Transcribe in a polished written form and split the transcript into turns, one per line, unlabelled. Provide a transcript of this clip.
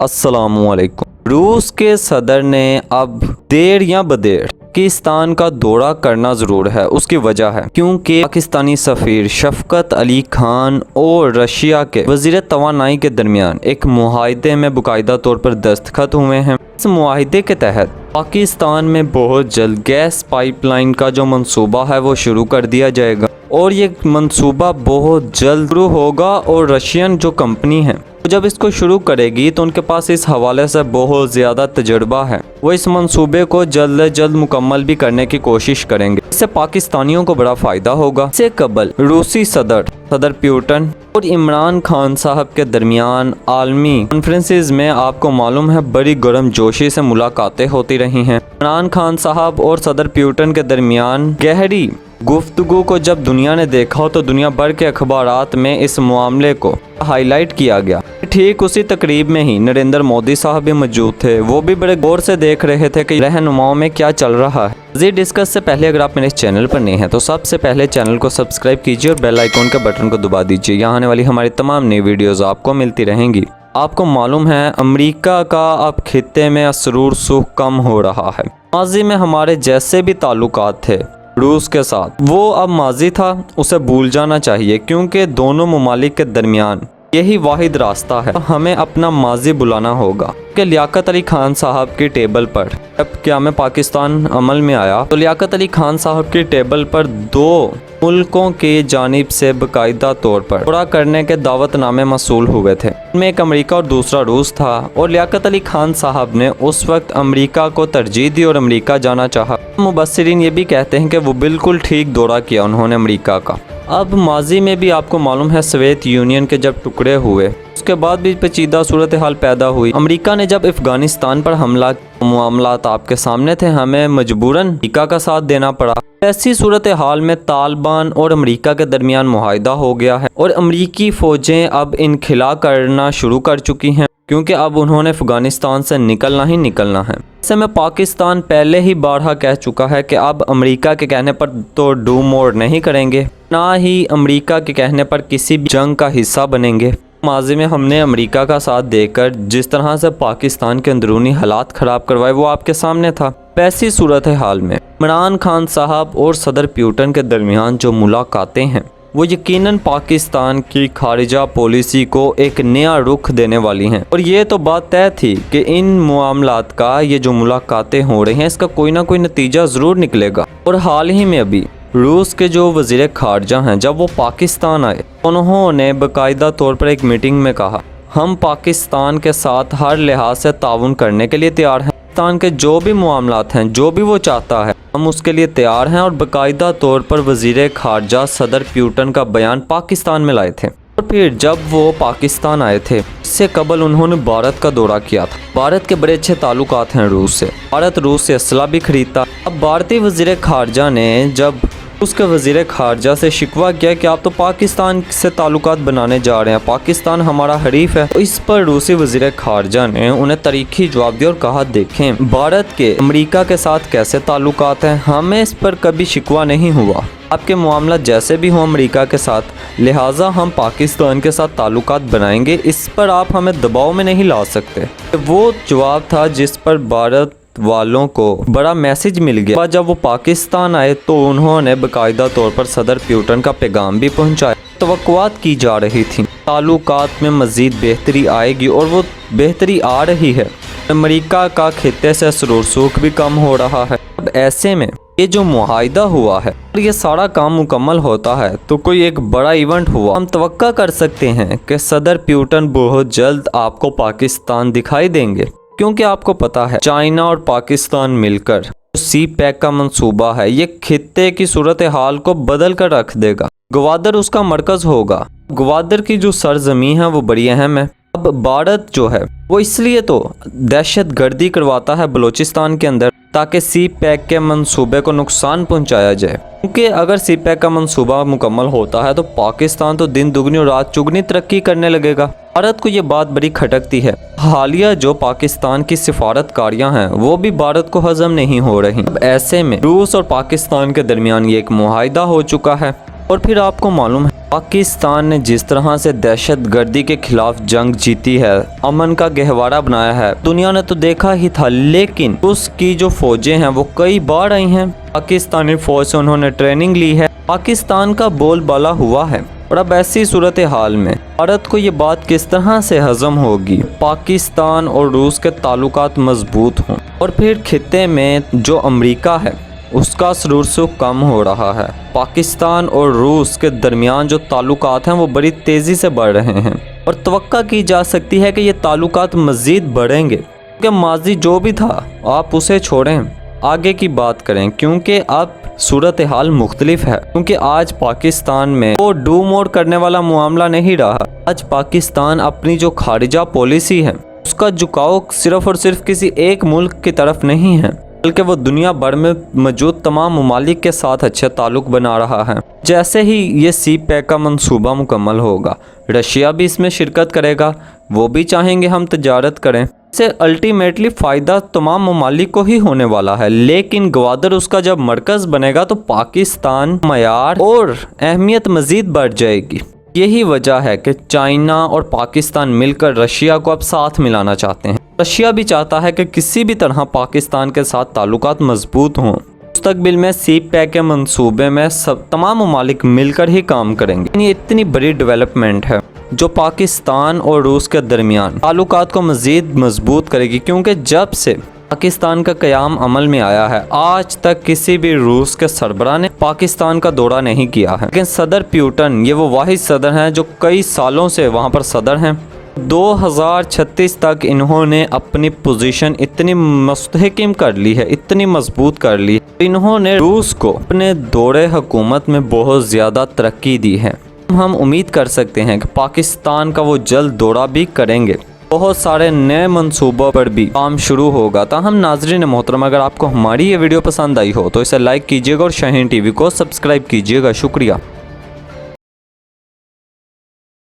अस्सलाम वालेकुम। रूस के सदर ने अब देर या बदेर पाकिस्तान का दौरा करना ज़रूर है। उसकी वजह है क्योंकि पाकिस्तानी सफ़ीर शफकत अली खान और रशिया के वज़ीर तवानाई के दरमियान एक मुआहदे में बाकायदा तौर पर दस्तखत हुए हैं। इस मुआहदे के तहत पाकिस्तान में बहुत जल्द गैस पाइपलाइन का जो मंसूबा है वो शुरू कर दिया जाएगा और ये मंसूबा बहुत जल्द शुरू होगा। और रशियन जो कंपनी है जब इसको शुरू करेगी तो उनके पास इस हवाले से बहुत ज़्यादा तजुर्बा है। वो इस मंसूबे को जल्द से जल्द मुकम्मल भी करने की कोशिश करेंगे। इससे पाकिस्तानियों को बड़ा फ़ायदा होगा। इससे कबल रूसी सदर पुतिन और इमरान खान साहब के दरमियान आलमी कॉन्फ्रेंसेस में आपको मालूम है बड़ी गर्म जोशी से मुलाकातें होती रही हैं। इमरान खान साहब और सदर पुतिन के दरमियान गहरी गुफ्तगू को जब दुनिया ने देखा तो दुनिया भर के अखबारात में इस मामले को हाईलाइट किया गया। ठीक उसी तकरीब में ही नरेंद्र मोदी साहब भी मौजूद थे। वो भी बड़े गौर से देख रहे थे कि रहनुमाओं में क्या चल रहा है। मज़ीद डिस्कस से पहले अगर आप मेरे चैनल पर नए हैं तो सबसे पहले चैनल को सब्सक्राइब कीजिए और बेल आइकॉन के बटन को दबा दीजिए। यहाँ आने वाली हमारी तमाम नई वीडियोज़ आपको मिलती रहेंगी। आपको मालूम है अमेरिका का अब खित्ते में असरूर सुख कम हो रहा है। माजी में हमारे जैसे भी ताल्लुकात थे रूस के साथ वो अब माजी था, उसे भूल जाना चाहिए क्योंकि दोनों ममालिक के दरमियान यही वाहिद रास्ता है। हमें अपना माजी बुलाना होगा कि लियाकत अली खान साहब की टेबल पर जब क़याम पाकिस्तान अमल में आया तो लियाकत अली खान साहब की टेबल पर दो मुल्कों की जानिब से बाकायदा तौर पर दौरा करने के दावतनामे मसूल हुए थे। इनमें एक अमेरिका और दूसरा रूस था और लियाकत अली खान साहब ने उस वक्त अमेरिका को तरजीह दी और अमेरिका जाना चाहा। मुबस्सिरीन ये भी कहते हैं कि वो बिल्कुल ठीक दौरा किया उन्होंने अमेरिका का। अब माजी में भी आपको मालूम है सोवियत यूनियन के जब टुकड़े हुए उसके बाद भी पेचीदा सूरत हाल पैदा हुई। अमेरिका ने जब अफगानिस्तान पर हमला मामलात आपके सामने थे, हमें मजबूरन अमेरिका का साथ देना पड़ा। ऐसी सूरत हाल में तालिबान और अमेरिका के दरमियान मुआहिदा हो गया है और अमेरिकी फ़ौजें अब इनखिला करना शुरू कर चुकी हैं क्योंकि अब उन्होंने अफगानिस्तान से निकलना ही निकलना है। ऐसे में पाकिस्तान पहले ही बारहा कह चुका है कि अब अमेरिका के कहने पर तो डू मोड़ नहीं करेंगे, ना ही अमेरिका के कहने पर किसी भी जंग का हिस्सा बनेंगे। माजी में हमने अमेरिका का साथ देकर जिस तरह से पाकिस्तान के अंदरूनी हालात ख़राब करवाए वो आपके सामने था। वैसी सूरत हाल में इमरान खान साहब और सदर पुतिन के दरमियान जो मुलाकातें हैं वो यकीनन पाकिस्तान की खारिजा पॉलिसी को एक नया रुख देने वाली हैं। और ये तो बात तय थी कि इन मामलात का ये जो मुलाकातें हो रही हैं इसका कोई ना कोई नतीजा ज़रूर निकलेगा। और हाल ही में अभी रूस के जो वज़ीर खारजा हैं जब वो पाकिस्तान आए उन्होंने बाकायदा तौर पर एक मीटिंग में कहा हम पाकिस्तान के साथ हर लिहाज से ताउन करने के लिए तैयार हैं। पाकिस्तान के जो भी मामलात हैं जो भी वो चाहता है हम उसके लिए तैयार हैं। और बाकायदा तौर पर वज़ीर खारजा सदर पुतिन का बयान पाकिस्तान में लाए थे। और फिर जब वो पाकिस्तान आए थे इससे कबल उन्होंने भारत का दौरा किया था। भारत के बड़े अच्छे ताल्लुकात हैं रूस से, भारत रूस से असला भी खरीदता। अब भारतीय वज़ीर खारजा ने जब उसके वज़ीर खारजा से शिकवा किया कि आप तो पाकिस्तान से ताल्लुकात बनाने जा रहे हैं, पाकिस्तान हमारा हरीफ है, तो इस पर रूसी वज़ीर खारजा ने उन्हें तरीक़ी जवाब दिया और कहा देखें भारत के अमेरिका के साथ कैसे ताल्लुकात हैं, हमें इस पर कभी शिकवा नहीं हुआ। आपके मामला जैसे भी हों अमेरिका के साथ, लिहाजा हम पाकिस्तान के साथ ताल्लुकात बनाएंगे, इस पर आप हमें दबाव में नहीं ला सकते। वो जवाब था जिस पर भारत वालों को बड़ा मैसेज मिल गया। जब वो पाकिस्तान आए तो उन्होंने बाकायदा तौर पर सदर पुतिन का पैगाम भी पहुंचाया। तवक्कुआत की जा रही थी ताल्लुकात में मज़ीद बेहतरी आएगी और वो बेहतरी आ रही है। अमेरिका का खित्ते से असरूर सुख भी कम हो रहा है। अब ऐसे में ये जो मुआहिदा हुआ है और ये सारा काम मुकम्मल होता है तो कोई एक बड़ा इवेंट हुआ। हम तवक्का कर सकते हैं कि सदर पुतिन बहुत जल्द आपको पाकिस्तान दिखाई देंगे क्योंकि आपको पता है चाइना और पाकिस्तान मिलकर सी पैक का मंसूबा है ये खित्ते की सूरत हाल को बदल कर रख देगा। ग्वादर उसका मरकज़ होगा। ग्वादर की जो सरजमी है वो बड़ी अहम है। अब भारत जो है वो इसलिए तो दहशत गर्दी करवाता है बलूचिस्तान के अंदर ताकि सी पैक के मंसूबे को नुकसान पहुंचाया जाए, क्योंकि अगर सी पैक का मंसूबा मुकम्मल होता है तो पाकिस्तान तो दिन दुगनी और रात चुगनी तरक्की करने लगेगा। भारत को ये बात बड़ी खटकती है। हालिया जो पाकिस्तान की सिफारतकारियां हैं वो भी भारत को हजम नहीं हो रही। अब ऐसे में रूस और पाकिस्तान के दरमियान ये एक मुआहिदा हो चुका है اور پھر آپ کو معلوم ہے پاکستان نے جس طرح سے دہشت گردی کے خلاف جنگ جیتی ہے، امن کا گہوارہ بنایا ہے، دنیا نے تو دیکھا ہی تھا، لیکن اس کی جو فوجیں ہیں وہ کئی بار آئی ہیں، پاکستانی فوج سے انہوں نے ٹریننگ لی ہے، پاکستان کا بول بالا ہوا ہے۔ اور اب ایسی صورتحال میں بھارت کو یہ بات کس طرح سے ہضم ہوگی پاکستان اور روس کے تعلقات مضبوط ہوں، اور پھر خطے میں جو امریکہ ہے اس کا سرور سوگ کم ہو رہا ہے، پاکستان اور روس کے درمیان جو تعلقات ہیں وہ بڑی تیزی سے بڑھ رہے ہیں، اور توقع کی جا سکتی ہے کہ یہ تعلقات مزید بڑھیں گے، کیونکہ ماضی جو بھی تھا آپ اسے چھوڑیں، آگے کی بات کریں، کیونکہ اب صورتحال مختلف ہے، کیونکہ آج پاکستان میں وہ ڈو موڑ کرنے والا معاملہ نہیں رہا، آج پاکستان اپنی جو خارجہ پالیسی ہے اس کا جھکاؤ صرف اور صرف کسی ایک ملک کی طرف نہیں ہے، بلکہ وہ دنیا بھر میں موجود تمام ممالک کے ساتھ اچھے تعلق بنا رہا ہے۔ جیسے ہی یہ سی پیک کا منصوبہ مکمل ہوگا، رشیا بھی اس میں شرکت کرے گا، وہ بھی چاہیں گے ہم تجارت کریں، سے الٹیمیٹلی فائدہ تمام ممالک کو ہی ہونے والا ہے، لیکن گوادر اس کا جب مرکز بنے گا تو پاکستان معیار اور اہمیت مزید بڑھ جائے گی۔ یہی وجہ ہے کہ چائنا اور پاکستان مل کر رشیا کو اب ساتھ ملانا چاہتے ہیں۔ رشیا بھی چاہتا ہے کہ کسی بھی طرح پاکستان کے ساتھ تعلقات مضبوط ہوں، مستقبل میں سی پیک کے منصوبے میں تمام ممالک مل کر ہی کام کریں گے۔ یہ اتنی بڑی ڈیولپمنٹ ہے جو پاکستان اور روس کے درمیان تعلقات کو مزید مضبوط کرے گی، کیونکہ جب سے پاکستان کا قیام عمل میں آیا ہے آج تک کسی بھی روس کے سربراہ نے پاکستان کا دورہ نہیں کیا ہے، لیکن صدر پیوٹن یہ وہ واحد صدر ہیں جو کئی سالوں سے وہاں پر صدر ہیں۔ 2036 تک انہوں نے اپنی پوزیشن اتنی مستحکم کر لی ہے، اتنی مضبوط کر لی ہے، انہوں نے روس کو اپنے دور حکومت میں بہت زیادہ ترقی دی ہے۔ ہم امید کر سکتے ہیں کہ پاکستان کا وہ جلد دورہ بھی کریں گے، بہت سارے نئے منصوبوں پر بھی کام شروع ہوگا۔ تاہم ناظرین محترم، اگر آپ کو ہماری یہ ویڈیو پسند آئی ہو تو اسے لائک کیجیے گا اور شاہین ٹی وی کو سبسکرائب کیجیے گا۔ شکریہ۔